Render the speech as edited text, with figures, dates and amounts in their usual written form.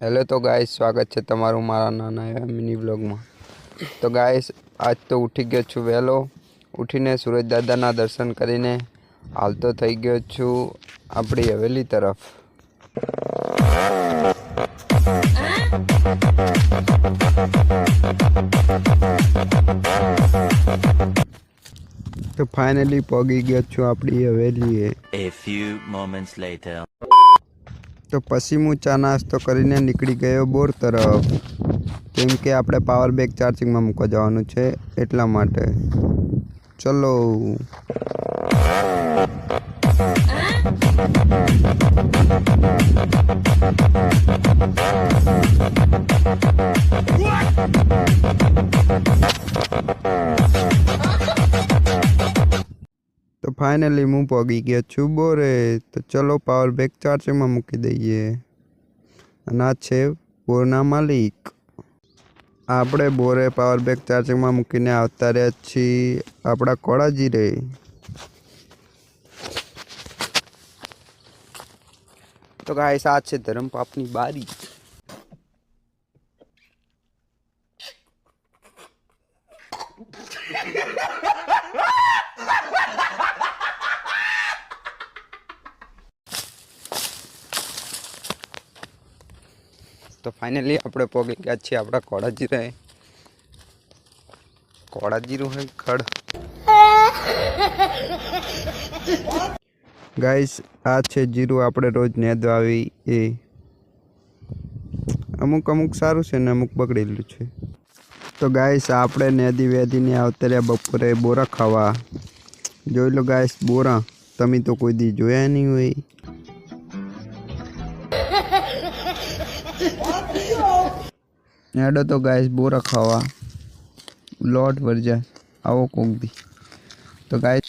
Hello तो guys स्वागत है तमारू मारा नाना एवा मिनी ब्लॉग में। तो गाइस आज तो उठी गयो छू वहेलो उठीने सूरज दादा ना दर्शन करीने हाल तो थई गयो छू अपनी हवेली तरफ। तो फाइनली पगी गयो छू अपनी हवेली। A few moments later. तो पछी हूँ चा नास्तो करीने निकली गयो बोर तरफ, केम के आपणे पावर बैंक चार्जिंग में मूकवा जवानुं छे एटला माटे। चलो तो फाइनली हूँ पगी गयो छू बोरे। तो चलो पावर बैंक चार्जिंग में मूकी दईए। आ छे बोरना मालिक। आपणे बोरे पावर बैंक चार्जिंग में मूकीने आवता रह्या छीए आपड़ा कोड़ाजी रे। तो गाइस आज छे धर्म पापनी बारी। तो फाइनली आपणे पगी गया छे आपड़ा कोड़ाजी रे। कोड़ाजी रो है खड़। गाइस आ छे जीरु आपणे रोज नेदवा आवी ए। अमुक अमुक सारू छे ने अमुक बगड़ेलू छे। तो गाइस आपणे नेदी वेदी ने आवता रह्या बपोरे बोरा खावा। जोई लो गाइस बोरा, तमे तो कोई दी जोया नहीं होय। हेडो तो गाइस बोरा खावा लॉट भर जाए आओ कोक दी। तो गाइस